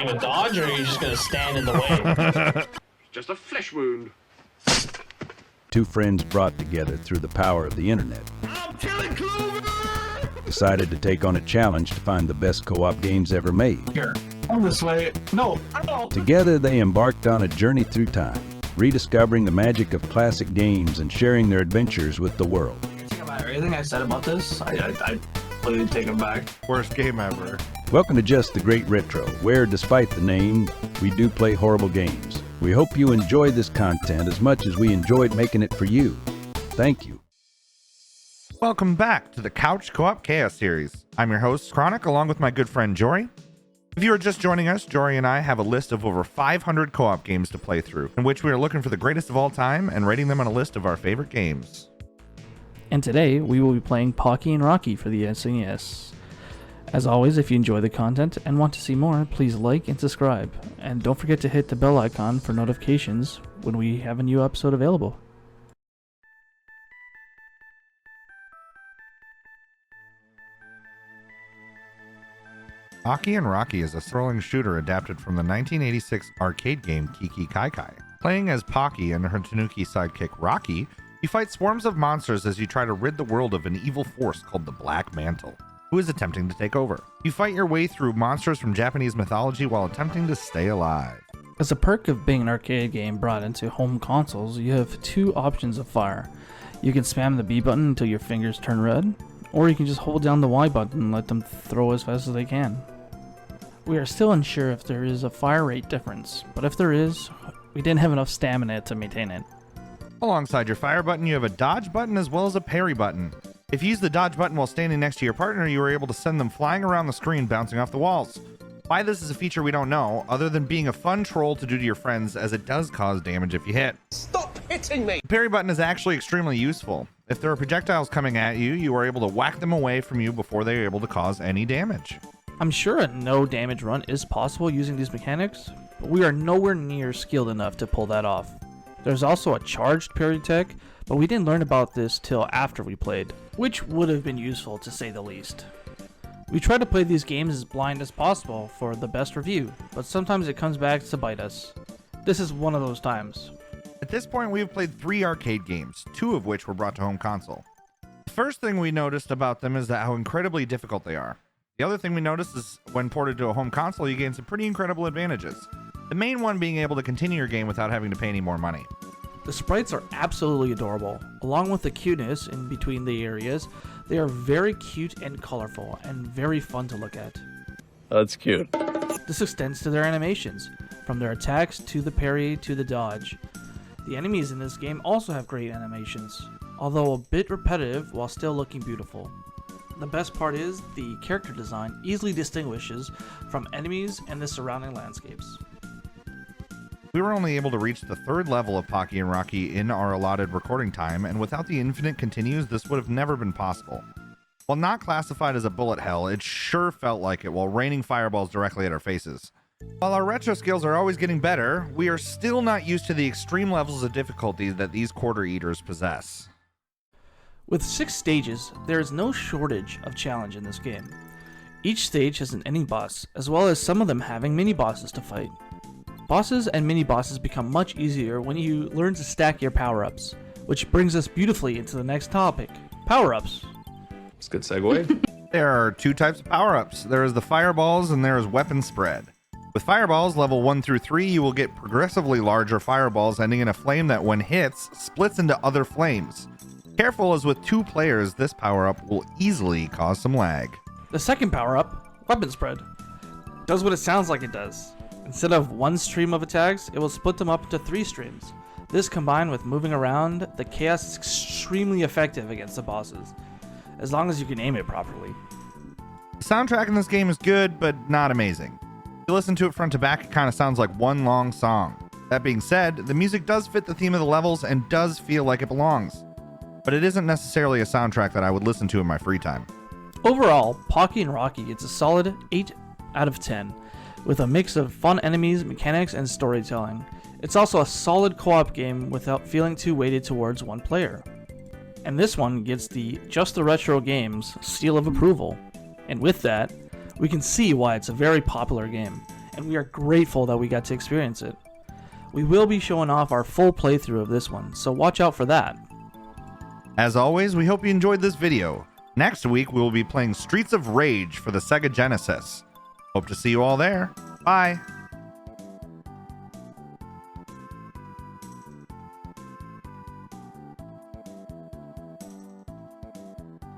you a dodge, or are you just gonna stand in the way? Just a flesh wound. Two friends brought together through the power of the internet I'm killing Clover! decided to take on a challenge to find the best co-op games ever made. Here, on this way. No. Together, they embarked on a journey through time, rediscovering the magic of classic games and sharing their adventures with the world. Everything I said about this, I completely take it back. Worst game ever. Welcome to Just the Great Retro, where, despite the name, we do play horrible games. We hope you enjoy this content as much as we enjoyed making it for you. Thank you. Welcome back to the Couch Co-op Chaos series. I'm your host, Chronic, along with my good friend Jory. If you are just joining us, Jory and I have a list of over 500 co-op games to play through, in which we are looking for the greatest of all time and rating them on a list of our favorite games. And today, we will be playing Pocky and Rocky for the SNES. As always, if you enjoy the content and want to see more, please like and subscribe. And don't forget to hit the bell icon for notifications when we have a new episode available. Pocky and Rocky is a scrolling shooter adapted from the 1986 arcade game Kiki Kai Kai. Playing as Pocky and her Tanuki sidekick Rocky, you fight swarms of monsters as you try to rid the world of an evil force called the Black Mantle, who is attempting to take over. You fight your way through monsters from Japanese mythology while attempting to stay alive. As a perk of being an arcade game brought into home consoles, you have two options of fire. You can spam the B button until your fingers turn red, or you can just hold down the Y button and let them throw as fast as they can. We are still unsure if there is a fire rate difference, but if there is, we didn't have enough stamina to maintain it. Alongside your fire button, you have a dodge button as well as a parry button. If you use the dodge button while standing next to your partner, you are able to send them flying around the screen, bouncing off the walls. Why this is a feature we don't know, other than being a fun troll to do to your friends, as it does cause damage if you hit. Stop hitting me! The parry button is actually extremely useful. If there are projectiles coming at you, you are able to whack them away from you before they are able to cause any damage. I'm sure a no damage run is possible using these mechanics, but we are nowhere near skilled enough to pull that off. There's also a charged parry tech, but we didn't learn about this till after we played, which would have been useful to say the least. We try to play these games as blind as possible for the best review, but sometimes it comes back to bite us. This is one of those times. At this point, we have played 3 arcade games, 2 of which were brought to home console. The first thing we noticed about them is that how incredibly difficult they are. The other thing we noticed is when ported to a home console, you gain some pretty incredible advantages. The main one being able to continue your game without having to pay any more money. The sprites are absolutely adorable. Along with the cuteness in between the areas, they are very cute and colorful and very fun to look at. That's cute. This extends to their animations, from their attacks to the parry to the dodge. The enemies in this game also have great animations, although a bit repetitive while still looking beautiful. The best part is the character design easily distinguishes from enemies and the surrounding landscapes. We were only able to reach the 3rd level of Pocky and Rocky in our allotted recording time, and without the infinite continues, this would have never been possible. While not classified as a bullet hell, it sure felt like it while raining fireballs directly at our faces. While our retro skills are always getting better, we are still not used to the extreme levels of difficulty that these quarter eaters possess. With 6 stages, there is no shortage of challenge in this game. Each stage has an ending boss, as well as some of them having mini-bosses to fight. Bosses and mini-bosses become much easier when you learn to stack your power-ups, which brings us beautifully into the next topic, power-ups. It's a good segue. There are 2 types of power-ups. There is the fireballs and there is weapon spread. With fireballs, level 1 through 3, you will get progressively larger fireballs ending in a flame that when hits, splits into other flames. Careful, as with 2 players, this power-up will easily cause some lag. The second power-up, weapon spread, does what it sounds like it does. Instead of 1 stream of attacks, it will split them up into 3 streams. This combined with moving around, the chaos is extremely effective against the bosses, as long as you can aim it properly. The soundtrack in this game is good, but not amazing. If you listen to it front to back, it kind of sounds like one long song. That being said, the music does fit the theme of the levels and does feel like it belongs. But it isn't necessarily a soundtrack that I would listen to in my free time. Overall, Pocky and Rocky gets a solid 8 out of 10, with a mix of fun enemies, mechanics, and storytelling. It's also a solid co-op game without feeling too weighted towards one player. And this one gets the Just the Retro Games seal of approval. And with that, we can see why it's a very popular game. and we are grateful that we got to experience it. We will be showing off our full playthrough of this one, so watch out for that. As always, we hope you enjoyed this video. Next week, we will be playing Streets of Rage for the Sega Genesis. Hope to see you all there. Bye.